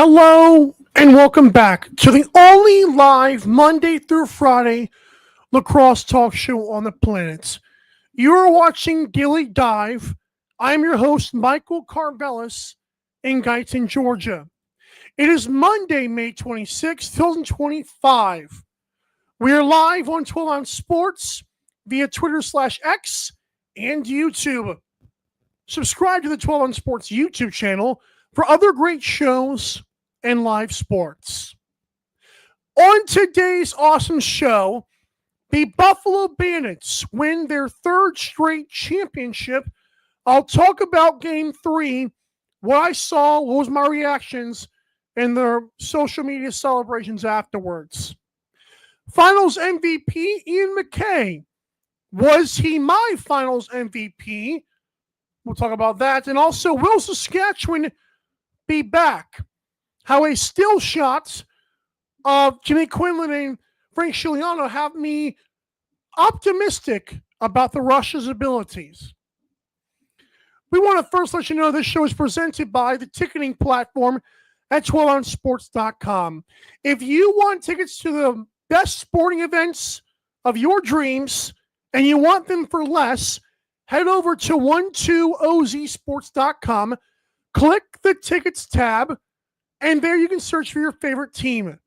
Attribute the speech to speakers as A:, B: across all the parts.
A: Hello and welcome back to the only live Monday through Friday lacrosse talk show on the planet. You are watching Daily Dive. I'm your host, Michael Carvelis in Guyton, Georgia. It is Monday, May 26, 2025. We are live on 12 Ounce Sports via Twitter/X and YouTube. Subscribe to the 12 Ounce Sports YouTube channel for other great shows and live sports. On today's awesome show, the Buffalo Bandits win their third straight championship. I'll talk about Game 3, what I saw, what was my reactions, and their social media celebrations afterwards. Finals MVP, Ian MacKay. Was he my Finals MVP? We'll talk about that. And also, will Saskatchewan be back? How a still shots of Jimmy Quinlan and Frank Scigliano have me optimistic about the Rush's abilities. We want to first let you know this show is presented by the ticketing platform at 12ouncesports.com. If you want tickets to the best sporting events of your dreams and you want them for less, head over to 12ozsports.com, click the tickets tab, and there you can search for your favorite team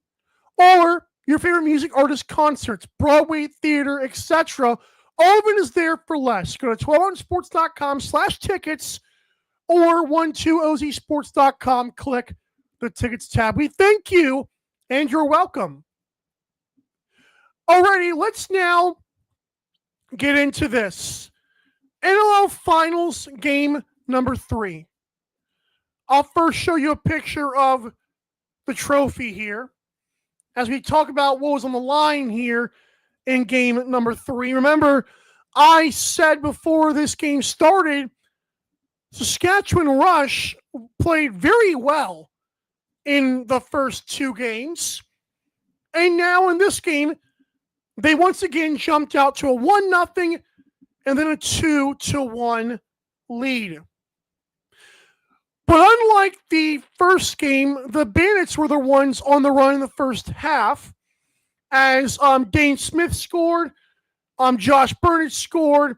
A: or your favorite music artist concerts, Broadway, theater, etc. All of it is there for less. Go to 12ouncesports.com/tickets or 12ozsports.com, click the tickets tab. We thank you and you're welcome. Alrighty, let's now get into this. NLL Finals game number 3. I'll first show you a picture of the trophy here as we talk about what was on the line here in game number 3. Remember, I said before this game started, Saskatchewan Rush played very well in the first 2 games. And now in this game, they once again jumped out to a 1-0 and then a 2-1 lead. But unlike the first game, the Bandits were the ones on the run in the first half, as Dane Smith scored, Josh Burnett scored.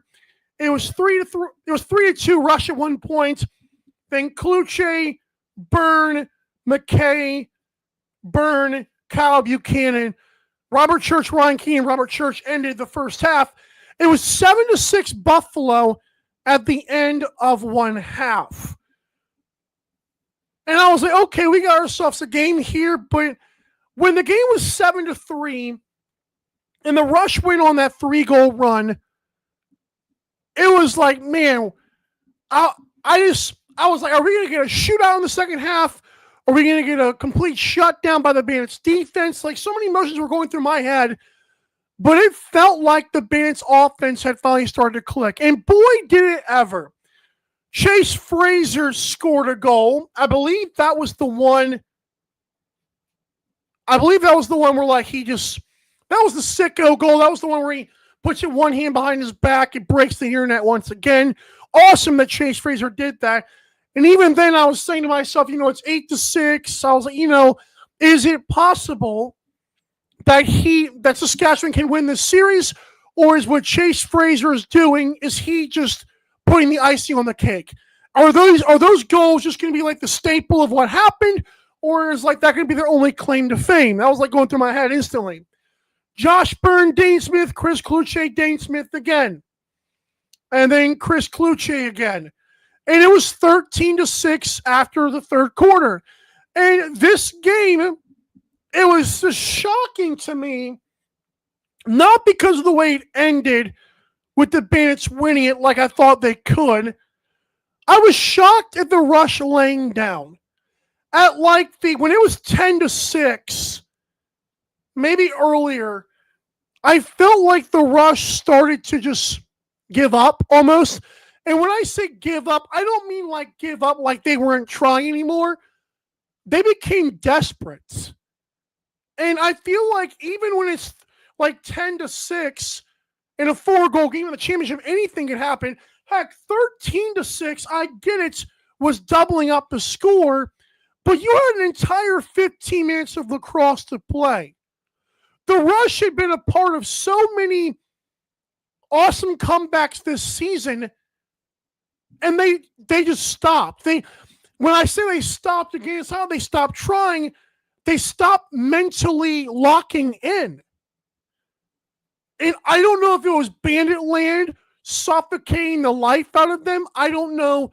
A: It was 3-3. It was 3-2 Rush at one point. Then Kluche, Byrne, MacKay, Byrne, Kyle Buchanan, Robert Church, Ryan Keane, Robert Church ended the first half. It was 7-6 Buffalo at the end of one half. And I was like, okay, we got ourselves a game here. But when the game was 7-3 and the Rush went on that 3-goal run, it was like, man, I was like, are we going to get a shootout in the second half? Are we going to get a complete shutdown by the Bandits defense? Like, so many emotions were going through my head. But it felt like the Bandits offense had finally started to click. And boy, did it ever. Chase Fraser scored a goal. I believe that was the one where like that was the sicko goal. That was the one where he puts it one hand behind his back. It breaks the internet once again. Awesome that Chase Fraser did that. And even then I was saying to myself, it's 8-6. I was like, is it possible that Saskatchewan can win this series? Or is what Chase Fraser is doing, is he just putting the icing on the cake? Are those goals just going to be like the staple of what happened, or is like that going to be their only claim to fame? That was like going through my head instantly. Josh Byrne, Dane Smith, Chris Kluche, Dane Smith again, and then Chris Kluche again, and it was 13-6 after the third quarter. And this game, it was just shocking to me, not because of the way it ended, with the Bandits winning it like I thought they could. I was shocked at the Rush laying down. At when it was 10-6, maybe earlier, I felt like the Rush started to just give up almost. And when I say give up, I don't mean like give up like they weren't trying anymore. They became desperate. And I feel like even when it's like 10-6, in a 4-goal game in the championship, anything could happen. Heck, 13-6, I get it, was doubling up the score, but you had an entire 15 minutes of lacrosse to play. The Rush had been a part of so many awesome comebacks this season, and they just stopped. When I say they stopped again, it's how they stopped trying. They stopped mentally locking in. And I don't know if it was Bandit Land suffocating the life out of them. I don't know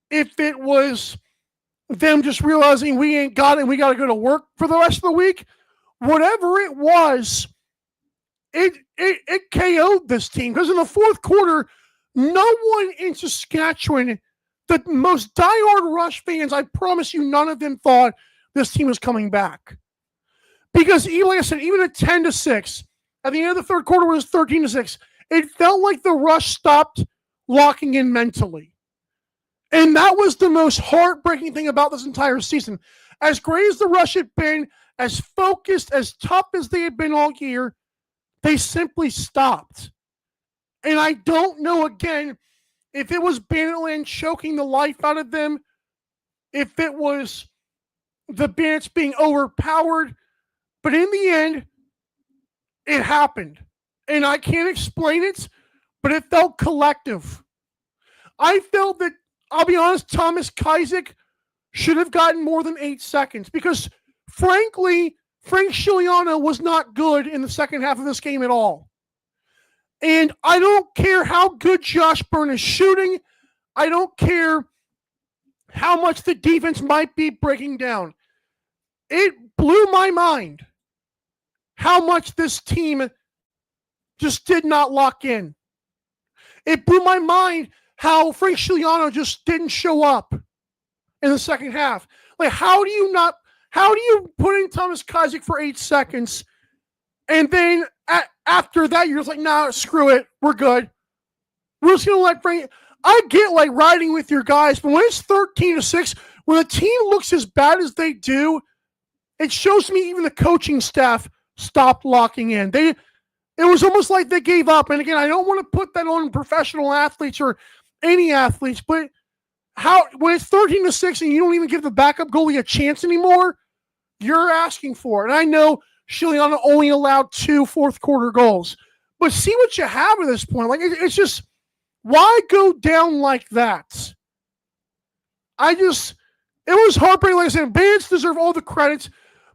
A: if it was them just realizing we ain't got it and we got to go to work for the rest of the week. Whatever it was, it KO'd this team. Because in the fourth quarter, no one in Saskatchewan, the most diehard Rush fans, I promise you, none of them thought this team was coming back. Because, like I said, even at 10-6, at the end of the third quarter, it was 13-6. It felt like the Rush stopped locking in mentally. And that was the most heartbreaking thing about this entire season. As great as the Rush had been, as focused, as tough as they had been all year, they simply stopped. And I don't know, again, if it was Banditland choking the life out of them, if it was the Bandits being overpowered, but in the end, it happened. And I can't explain it, but it felt collective. I felt that, I'll be honest, Thomas Kajzik should have gotten more than 8 seconds because, frankly, Frank Scigliano was not good in the second half of this game at all. And I don't care how good Josh Byrne is shooting. I don't care how much the defense might be breaking down. It blew my mind how much this team just did not lock in. It blew my mind how Frank Scigliano just didn't show up in the second half. Like, how do you put in Thomas Kajzik for 8 seconds and then after that you're just like, nah, screw it, we're good. We're just going to let Frank... I get like riding with your guys, but when it's 13-6, when a team looks as bad as they do, it shows me even the coaching staff stopped locking in. It was almost like they gave up. And again, I don't want to put that on professional athletes or any athletes, but when it's 13-6 and you don't even give the backup goalie a chance anymore, you're asking for it. And I know Scigliano only allowed 2 fourth quarter goals, but see what you have at this point. Like, it's just, why go down like that? It was heartbreaking. Like I said, Bandits deserve all the credits,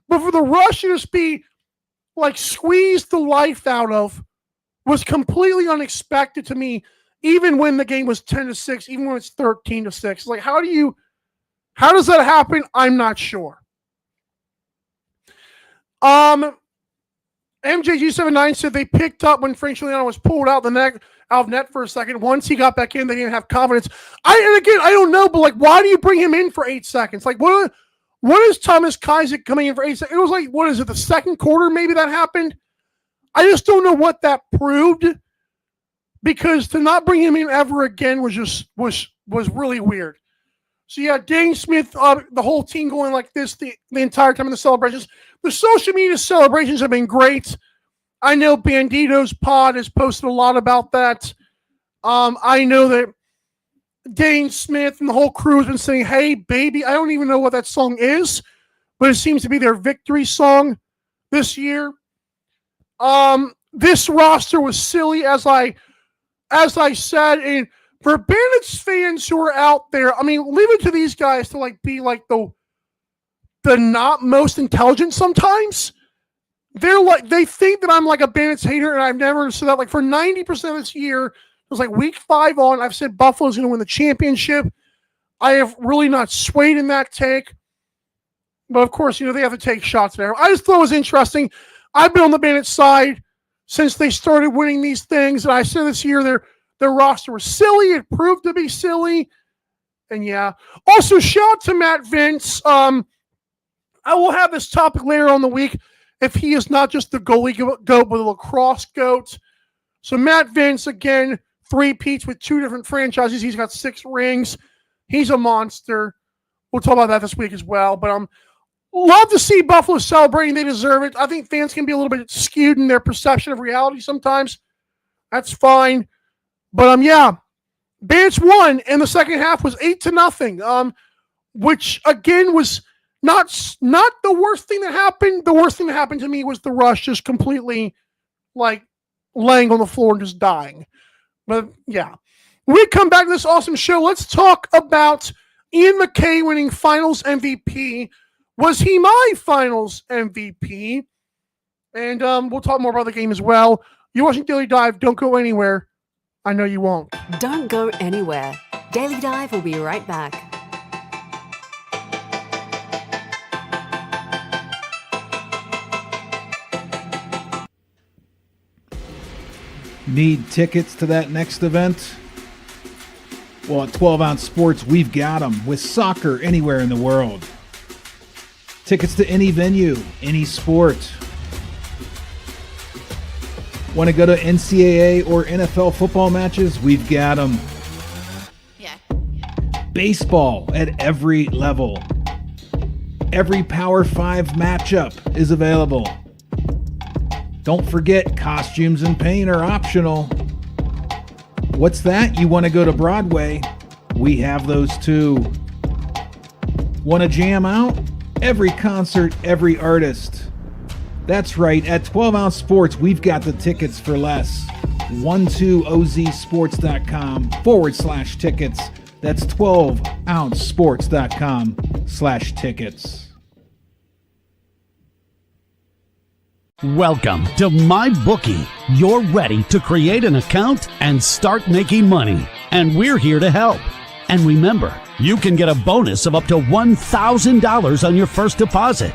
A: but for the Rush to just be like squeezed the life out of was completely unexpected to me, even when the game was 10-6, even when it's 13-6. Like, how does that happen? I'm not sure. MJG79 said they picked up when Frank Scigliano was pulled out of net for a second. Once he got back in, they didn't have confidence. I don't know, but like, why do you bring him in for 8 seconds? Like, what is Thomas Kajzik coming in for 8 seconds? It was like, what is it, the second quarter maybe that happened? I just don't know what that proved, because to not bring him in ever again was really weird. So yeah, Dane Smith, the whole team going like this the entire time of the celebrations. The social media celebrations have been great. I know Bandito's pod has posted a lot about that. I know that Dane Smith and the whole crew has been saying, "Hey, baby." I don't even know what that song is, but it seems to be their victory song this year. This roster was silly, as I said, and for Bandits fans who are out there, I mean, leave it to these guys to like be like the not most intelligent sometimes. They're like, they think that I'm like a Bandits hater, and I've never said that. Like, for 90% of this year, it was like week 5 on, I've said Buffalo's going to win the championship. I have really not swayed in that take. But of course, they have to take shots there. I just thought it was interesting. I've been on the Bandits side since they started winning these things, and I said this year their roster was silly. It proved to be silly. And yeah. Also, shout out to Matt Vince. I will have this topic later on the week if he is not just the goalie goat, but the lacrosse goat. So Matt Vince, again, 3-peats with 2 different franchises. He's got 6 rings. He's a monster. We'll talk about that this week as well. But love to see Buffalo celebrating. They deserve it. I think fans can be a little bit skewed in their perception of reality sometimes. That's fine. But yeah, Bandits won, and the second half was 8-0. Which again was Not the worst thing that happened. The worst thing that happened to me was the rush just completely like laying on the floor and just dying. But yeah, when we come back to this awesome show, let's talk about Ian MacKay winning Finals MVP. Was he my Finals MVP? And we'll talk more about the game as well. You're watching Daily Dive. Don't go anywhere. I know you won't.
B: Don't go anywhere. Daily Dive will be right back.
C: Need tickets to that next event? Well, at 12 Ounce Sports, we've got them with soccer anywhere in the world. Tickets to any venue, any sport. Want to go to NCAA or NFL football matches? We've got them.
D: Yeah.
C: Baseball at every level. Every Power 5 matchup is available. Don't forget, costumes and paint are optional. What's that? You want to go to Broadway? We have those too. Want to jam out? Every concert, every artist. That's right, at 12 Ounce Sports, we've got the tickets for less. 12ozsports.com/tickets. That's 12ouncesports.com/tickets.
E: Welcome to MyBookie. You're ready to create an account and start making money, and we're here to help. And remember, you can get a bonus of up to $1,000 on your first deposit.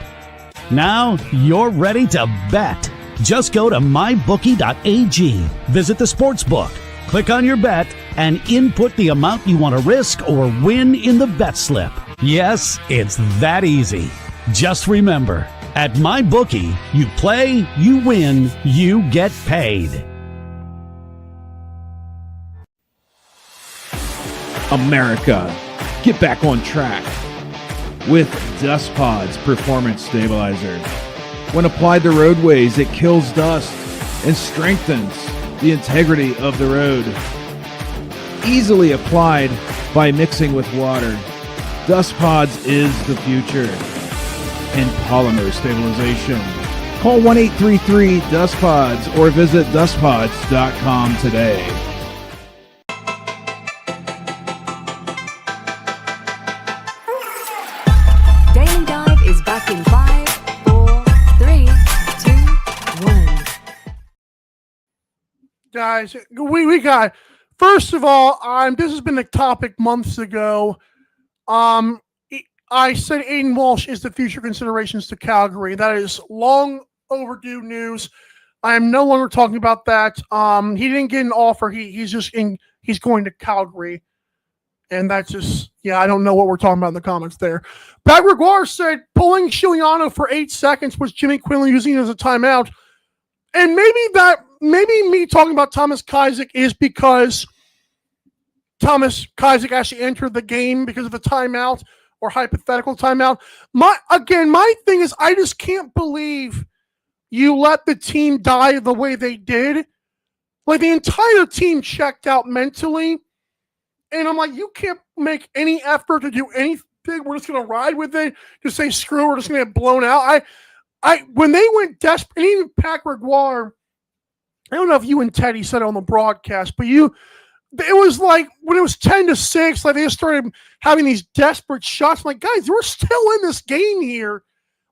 E: Now you're ready to bet. Just go to mybookie.ag, visit the sportsbook, click on your bet, and input the amount you want to risk or win in the bet slip. Yes, it's that easy. Just remember, at MyBookie, you play, you win, you get paid.
C: America, get back on track with Dust Pod's Performance Stabilizer. When applied to roadways, it kills dust and strengthens the integrity of the road. Easily applied by mixing with water, Dust Pods is the future in polymer stabilization. Call 1-833-DUST-PODS or visit dustpods.com today.
B: Daily Dive is back in 5, 4, 3, 2, 1.
A: Guys, we got, first of all, this has been a topic months ago. I said Aiden Walsh is the future considerations to Calgary. That is long overdue news. I am no longer talking about that. He didn't get an offer. He's going to Calgary. And that's just, I don't know what we're talking about in the comments there. Pat Gregoire said pulling Chiliano for 8 seconds was Jimmy Quinlan using it as a timeout. And maybe me talking about Thomas Kajzik is because Thomas Kajzik actually entered the game because of the timeout or hypothetical timeout. My thing is, I just can't believe you let the team die the way they did. Like, the entire team checked out mentally. And I'm like, you can't make any effort to do anything. We're just going to ride with it. Just say, screw, we're just going to get blown out. When they went desperate, and even Pat Gregoire, I don't know if you and Teddy said it on the broadcast, but it was like when it was 10-6, like they just started having these desperate shots. I'm like, guys, we're still in this game here.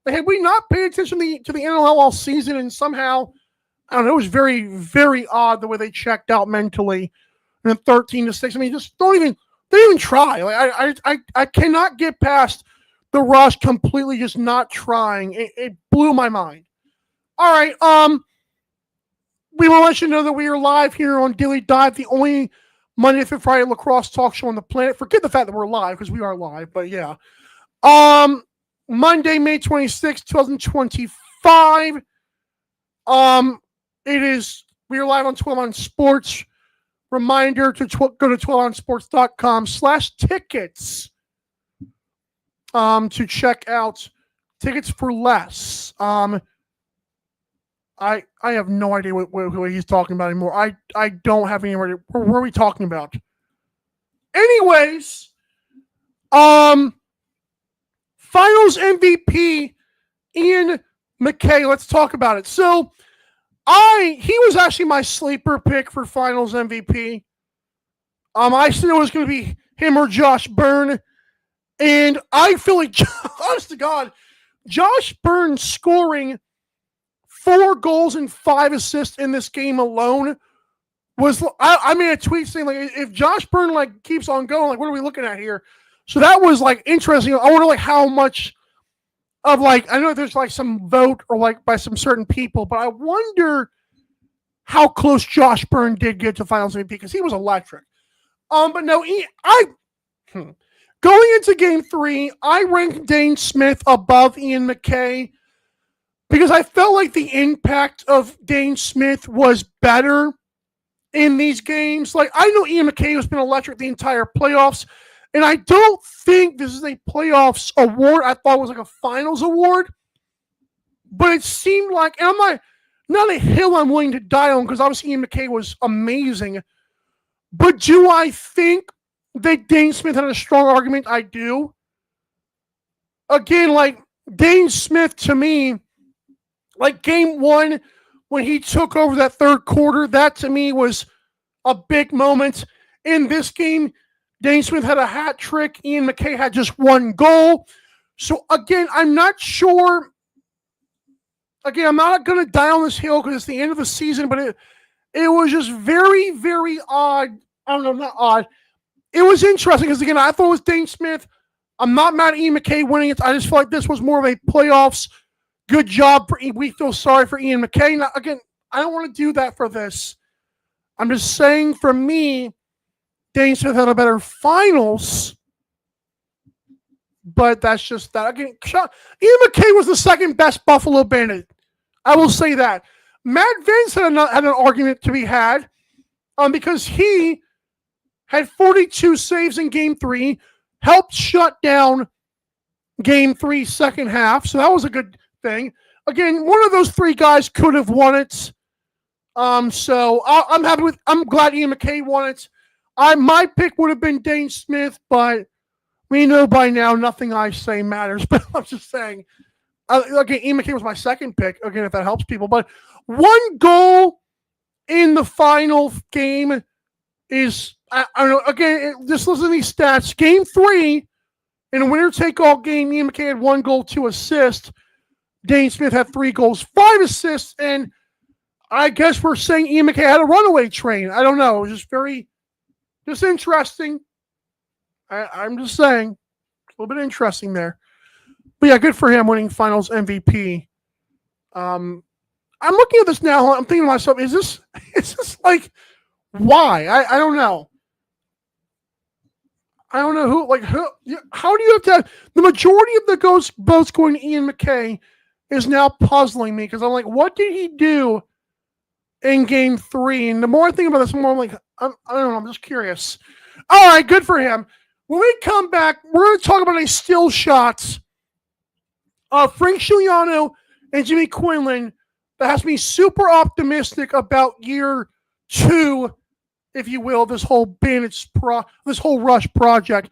A: Like, had we not paid attention to the NLL all season, and somehow, I don't know, it was very, very odd the way they checked out mentally. And then 13-6. I mean, just they didn't even try. Like, I cannot get past the rush completely just not trying. It blew my mind. All right, we want to let you know that we are live here on Daily Dive, the only Monday through Friday lacrosse talk show on the planet. Forget the fact that we're live, because we are live, but yeah. Monday, May 26, 2025. We are live on 12 on Sports. Reminder to go to 12onsports.com/tickets to check out tickets for less. I have no idea what he's talking about anymore. I don't have any idea. What are we talking about? Anyways, Finals MVP, Ian MacKay. Let's talk about it. So, he was actually my sleeper pick for Finals MVP. I said it was going to be him or Josh Byrne, and I feel like, honest to God, Josh Byrne scoring 4 goals and 5 assists in this game alone was, I made a tweet saying, like, if Josh Byrne, like, keeps on going, like, what are we looking at here? So that was, like, interesting. I wonder, like, how much of, like, I know there's, like, some vote or, like, by some certain people, but I wonder how close Josh Byrne did get to Finals MVP, because he was electric. But no, going into Game 3, I ranked Dane Smith above Ian MacKay because I felt like the impact of Dane Smith was better in these games. Like, I know Ian MacKay has been electric the entire playoffs, and I don't think this is a playoffs award. I thought it was like a finals award, but it seemed like, and I'm not a hill I'm willing to die on because obviously Ian MacKay was amazing, but do I think that Dane Smith had a strong argument? I do. Again, like, Dane Smith to me, like Game 1, when he took over that third quarter, that to me was a big moment. In this game, Dane Smith had a hat trick. Ian MacKay had just 1 goal. So again, I'm not sure. Again, I'm not going to die on this hill because it's the end of the season, but it was just very, very odd. I don't know, not odd. It was interesting because, again, I thought it was Dane Smith. I'm not mad at Ian MacKay winning it. I just feel like this was more of a playoffs. Good job. We feel sorry for Ian MacKay. Now, again, I don't want to do that for this. I'm just saying, for me, Dane Smith had a better finals. But that's just that. Again, Ian MacKay was the second best Buffalo Bandit. I will say that. Matt Vince had an argument to be had because he had 42 saves in Game 3, helped shut down Game 3 second half. So that was a good thing. Again, one of those 3 guys could have won it. So I'm glad Ian MacKay won it. My pick would have been Dane Smith, but we know by now nothing I say matters. But I'm just saying. Again, Ian MacKay was my second pick. Again, if that helps people. But 1 goal in the final game is, I don't know. Again, just listen to these stats. Game 3, in a winner-take-all game, Ian MacKay had 1 goal, 2 assists. Dane Smith had 3 goals, 5 assists. And I guess we're saying Ian MacKay had a runaway train. I don't know. It was just interesting. I'm just saying. A little bit interesting there. But yeah, good for him winning Finals MVP. I'm looking at this now. I'm thinking to myself, is this like, why? I don't know. I don't know how do you have to have, the majority of the votes going to Ian MacKay is now puzzling me because I'm like, what did he do in Game 3? And the more I think about this, the more I'm like, I don't know. I'm just curious. All right, good for him. When we come back, we're going to talk about a still shots of Frank Giuliano and Jimmy Quinlan that has me super optimistic about year 2, if you will, this whole Bandits this whole Rush project.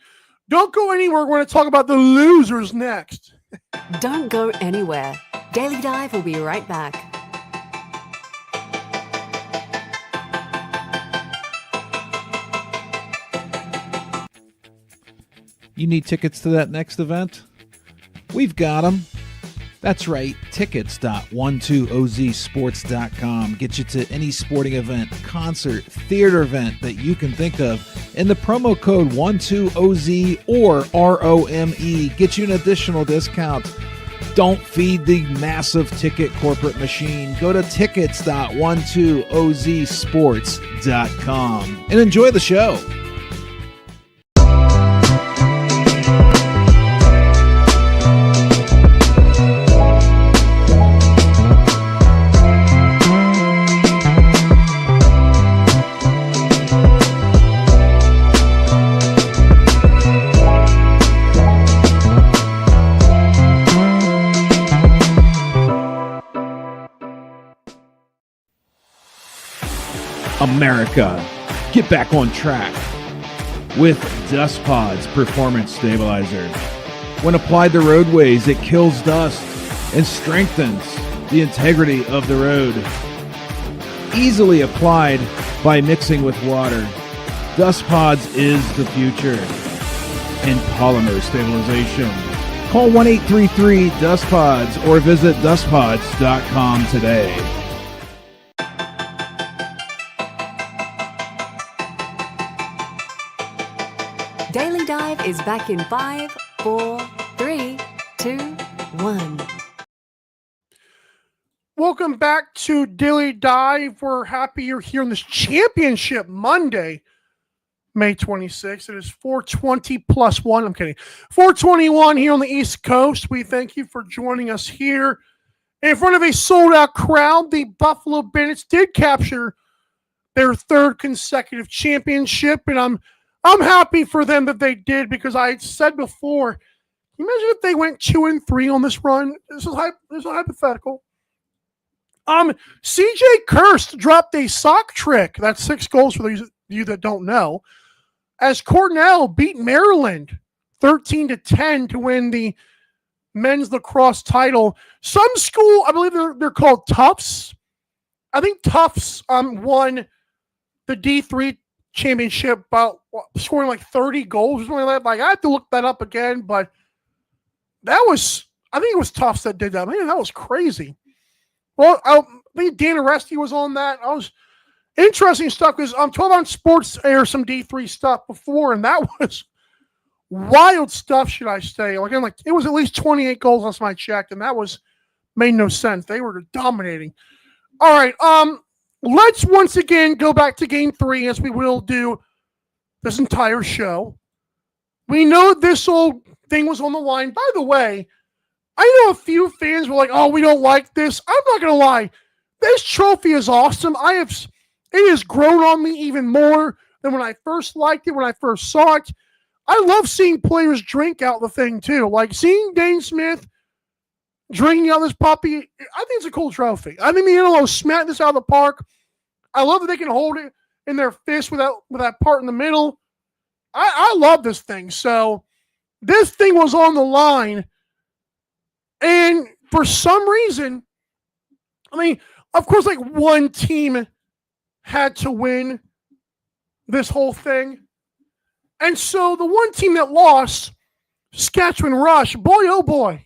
A: Don't go anywhere. We're going to talk about the losers next.
B: Don't go anywhere. Daily Dive will be right back.
C: You need tickets to that next event? We've got them. That's right, tickets.12ozsports.com. Get you to any sporting event, concert, theater event that you can think of. And the promo code 12OZ or ROME get you an additional discount. Don't feed the massive ticket corporate machine. Go to tickets.12ozsports.com and enjoy the show. America, get back on track with Dust Pod's Performance Stabilizer. When applied to roadways, it kills dust and strengthens the integrity of the road. Easily applied by mixing with water, Dust Pods is the future in polymer stabilization. Call 1-833-DUST-PODS or visit dustpods.com today.
B: Daily Dive is back in 5, 4, 3, 2, 1.
A: Welcome back to Daily Dive. We're happy you're here on this championship Monday, May 26th. It is 4:20 plus 1. I'm kidding. 4:21 here on the East Coast. We thank you for joining us here. In front of a sold-out crowd, the Buffalo Bandits did capture their third consecutive championship, and I'm happy for them that they did, because I said before, can you imagine if they went 2-3 on this run? This is hypothetical. CJ Kirst dropped a sock trick. That's 6 goals for those of you that don't know, as Cornell beat Maryland 13-10 to win the men's lacrosse title. Some school, I believe they're called Tufts. I think Tufts won the D3 championship scoring like 30 goals or something like that. Like, I have to look that up again, but I think it was Tufts that did that. Man, that was crazy. Well, I think Dan Aresti was on that. I was interesting stuff, because 12 on Sports aired some D3 stuff before, and that was wild stuff, should I say. Like it was at least 28 goals last time I checked, and that made no sense. They were dominating. All right, let's once again go back to Game 3, as we will do this entire show. We know this whole thing was on the line. By the way, I know a few fans were like, "Oh, we don't like this." I'm not going to lie. This trophy is awesome. It has grown on me even more than when I first liked it, when I first saw it. I love seeing players drink out the thing, too. Like seeing Dane Smith drinking out this puppy, I think it's a cool trophy. I think the NLO smacked this out of the park. I love that they can hold it in their fist with that part in the middle. I love this thing. So this thing was on the line. And for some reason, I mean, of course, like one team had to win this whole thing. And so the one team that lost, Saskatchewan Rush, boy, oh boy.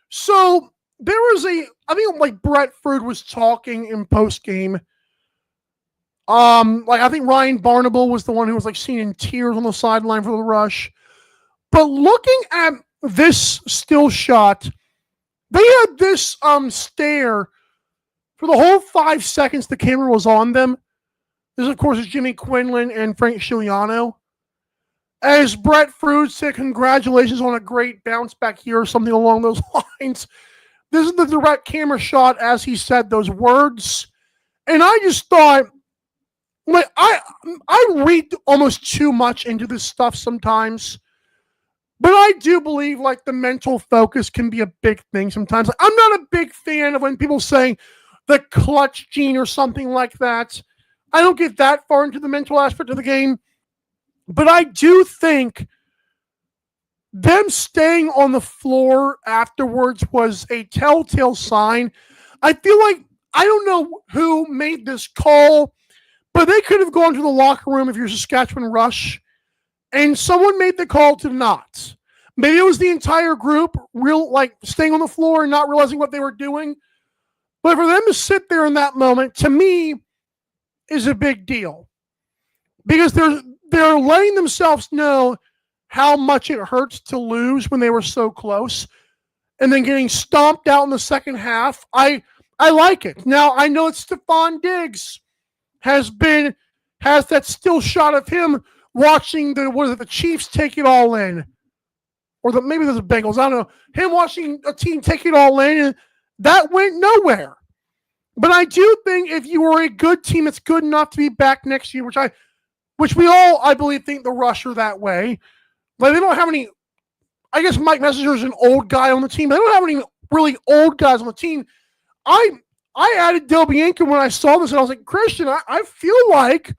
A: So there was I think like Brett Frude was talking in post-game. Like I think Ryan Barnable was the one who was like seen in tears on the sideline for the Rush. But looking at this still shot, they had this stare for the whole 5 seconds the camera was on them. This, of course, is Jimmy Quinlan and Frank Scigliano. As Brett Frude said, congratulations on a great bounce back here, or something along those lines. This is the direct camera shot as he said those words. And I just thought, like, I read almost too much into this stuff sometimes. But I do believe, like, the mental focus can be a big thing sometimes. Like, I'm not a big fan of when people say the clutch gene or something like that. I don't get that far into the mental aspect of the game. But I do think them staying on the floor afterwards was a telltale sign. I feel like, I don't know who made this call, but they could have gone to the locker room if you're Saskatchewan Rush, and someone made the call to not. Maybe it was the entire group staying on the floor and not realizing what they were doing. But for them to sit there in that moment, to me, is a big deal. Because they're letting themselves know how much it hurts to lose when they were so close. And then getting stomped out in the second half. I like it. Now, I know it's Stephon Diggs has that still shot of him watching the Chiefs take it all in. Or maybe there's the Bengals. I don't know. Him watching a team take it all in, and that went nowhere. But I do think if you are a good team that's good enough to be back next year, which we all, I believe, think the Rush are that way. Like, they don't have any, I guess Mike Messenger is an old guy on the team. They don't have any really old guys on the team. I added Del Bianca when I saw this, and I was like, Christian, I feel like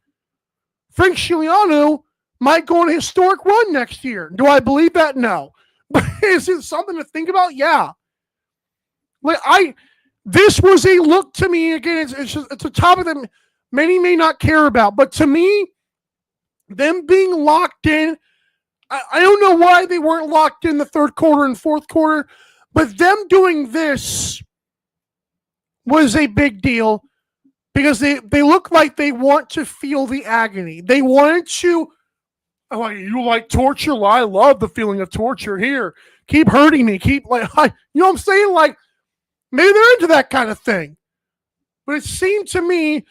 A: Frank Scigliano might go on a historic run next year. Do I believe that? No. But is it something to think about? Yeah. This was a look to me, again, it's a topic that many may not care about, but to me, them being locked in, I don't know why they weren't locked in the third quarter and fourth quarter, but them doing this was a big deal because they look like they want to feel the agony. They wanted to, you like torture? Well, I love the feeling of torture here. Keep hurting me. Keep you know what I'm saying? Like, maybe they're into that kind of thing. But it seemed to me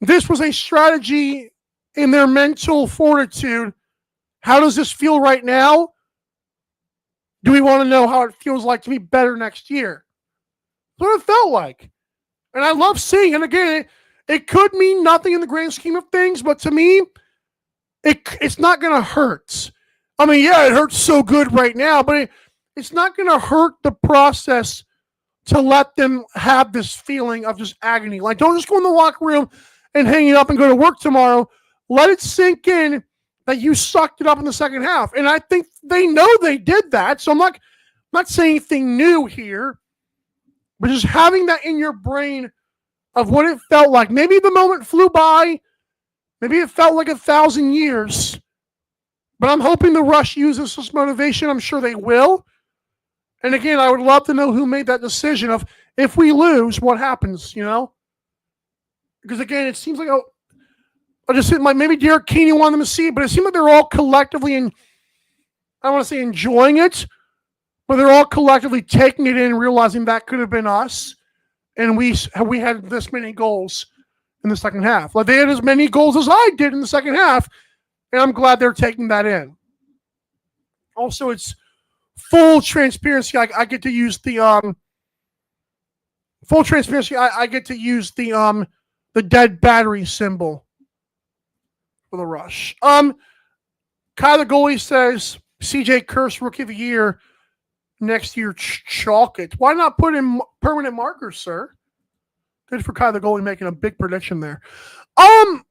A: this was a strategy in their mental fortitude. How does this feel right now? Do we want to know how it feels like to be better next year? That's what it felt like. And I love seeing, and again, it could mean nothing in the grand scheme of things, but to me, it's not going to hurt. I mean, yeah, it hurts so good right now, but it's not going to hurt the process to let them have this feeling of just agony. Like, don't just go in the locker room and hang it up and go to work tomorrow. Let it sink in that you sucked it up in the second half. And I think they know they did that. So I'm not saying anything new here, but just having that in your brain of what it felt like. Maybe the moment flew by. Maybe it felt like 1,000 years. But I'm hoping the Rush uses this motivation. I'm sure they will. And again, I would love to know who made that decision of if we lose, what happens, you know? Because again, it seems like maybe Derek Keeney wanted them to see it, but it seemed like they're all collectively I don't want to say enjoying it, but they're all collectively taking it in and realizing that could have been us. And we had this many goals in the second half. Like, they had as many goals as I did in the second half, and I'm glad they're taking that in. Also, it's full transparency. I get to use the full transparency. I get to use the dead battery symbol for the Rush. Kai the goalie says CJ Curse Rookie of the Year next year. Chalk it. Why not put in permanent markers, sir? Good for Kai the goalie making a big prediction there. I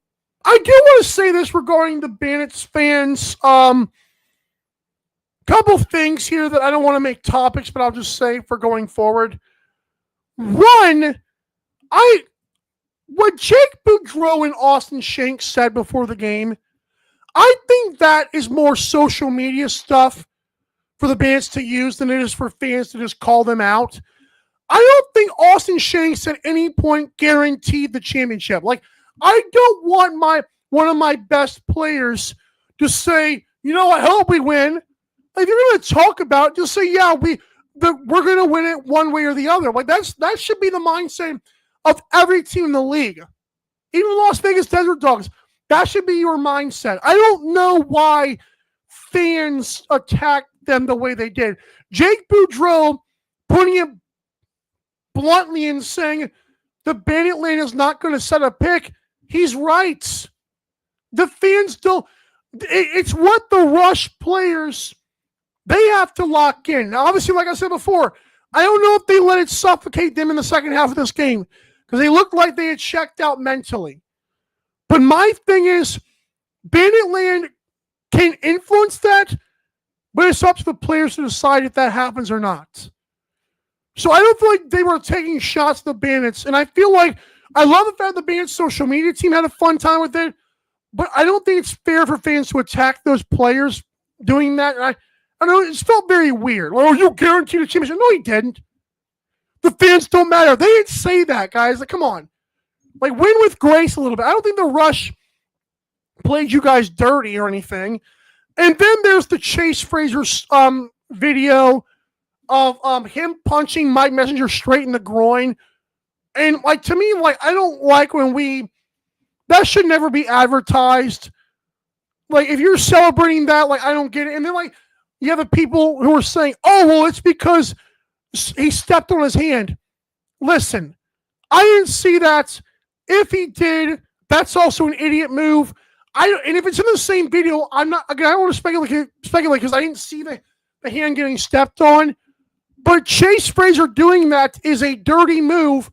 A: do want to say this regarding the Bandits fans. Couple things here that I don't want to make topics, but I'll just say for going forward. One, what Jake Boudreau and Austin Shanks said before the game, I think that is more social media stuff for the Bandits to use than it is for fans to just call them out. I don't think Austin Shanks at any point guaranteed the championship. Like, I don't want one of my best players to say, I hope we win. If you're going to talk about it, just say, yeah, we're going to win it one way or the other. Like, that should be the mindset of every team in the league. Even Las Vegas Desert Dogs, that should be your mindset. I don't know why fans attacked them the way they did. Jake Boudreau putting it bluntly and saying the Bandit Land is not going to set a pick, he's right. The fans don't. It's what the Rush players, they have to lock in. Now, obviously, like I said before, I don't know if they let it suffocate them in the second half of this game because they looked like they had checked out mentally. But my thing is, Bandit Land can influence that, but it's up to the players to decide if that happens or not. So I don't feel like they were taking shots at the Bandits. And I feel like, I love the fact the Bandits social media team had a fun time with it, but I don't think it's fair for fans to attack those players doing that. And I know it felt very weird. Oh, you guaranteed a championship. No, he didn't. The fans don't matter. They didn't say that, guys. Like, come on. Like, win with grace a little bit. I don't think the Rush played you guys dirty or anything. And then there's the Chase Fraser video of him punching Mike Messenger straight in the groin. And, like, to me, like, I don't like when that should never be advertised. Like, if you're celebrating that, like, I don't get it. And then, like, you have the people who are saying, oh, well, it's because he stepped on his hand. Listen, I didn't see that. If he did, that's also an idiot move. And if it's in the same video, I don't want to speculate because I didn't see the hand getting stepped on. But Chase Fraser doing that is a dirty move,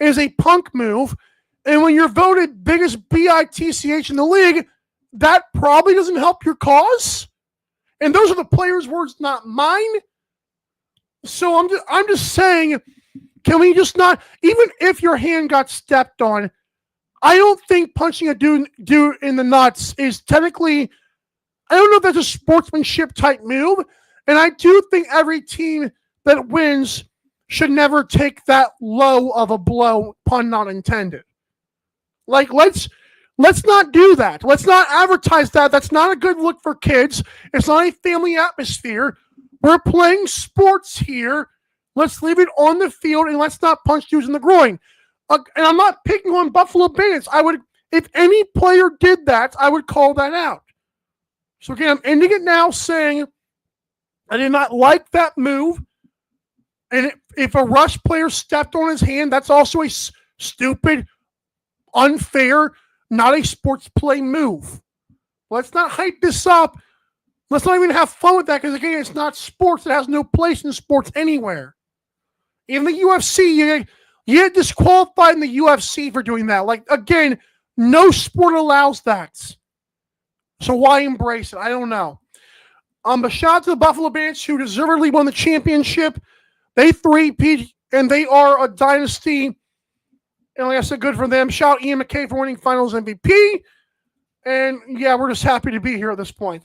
A: is a punk move. And when you're voted biggest BITCH in the league, that probably doesn't help your cause. And those are the players' words, not mine. So I'm just saying, can we just not, even if your hand got stepped on, I don't think punching a dude in the nuts is technically, I don't know if that's a sportsmanship type move. And I do think every team that wins should never take that low of a blow, pun not intended. Like, let's not do that. Let's not advertise that. That's not a good look for kids. It's not a family atmosphere. We're playing sports here. Let's leave it on the field and let's not punch dudes in the groin. And I'm not picking on Buffalo Bandits. If any player did that, I would call that out. So again, I'm ending it now saying I did not like that move. And if a Rush player stepped on his hand, that's also a stupid, unfair, not a sports play move. Let's not hype this up. Let's not even have fun with that because, again, it's not sports. It has no place in sports anywhere. Even the UFC, you get disqualified in the UFC for doing that. Like, again, no sport allows that. So why embrace it? I don't know. But shout out to the Buffalo Bandits who deservedly won the championship. They three-peat, and they are a dynasty. And like I said, good for them. Shout out Ian MacKay for winning Finals MVP. And yeah, we're just happy to be here at this point.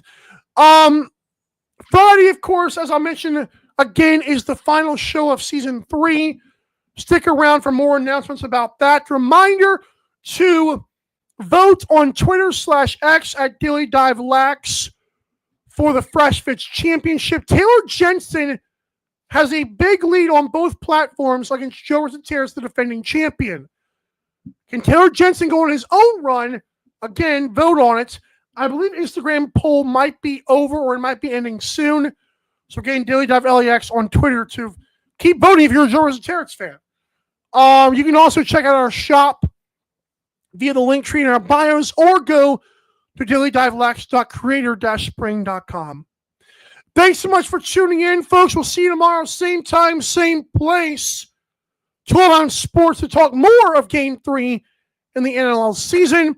A: Friday, of course, as I mentioned, again, is the final show of season 3. Stick around for more announcements about that. Reminder to vote on Twitter/X at Daily Dive Lax for the Fresh Fits Championship. Taylor Jensen has a big lead on both platforms against Joe Rosatiris, the defending champion. Can Taylor Jensen go on his own run? Again, vote on it. I believe Instagram poll might be over or it might be ending soon. So again, Daily Dive LAX on Twitter to keep voting if you're a Joe Rosatiris fan. You can also check out our shop via the link tree in our bios or go to dailydivelax.creator-spring.com. Thanks so much for tuning in, folks. We'll see you tomorrow, same time, same place. 12 Ounce Sports to talk more of Game 3 in the NLL season.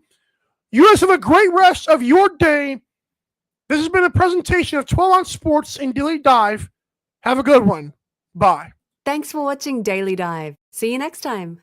A: You guys have a great rest of your day. This has been a presentation of 12 Ounce Sports and Daily Dive. Have a good one. Bye.
B: Thanks for watching Daily Dive. See you next time.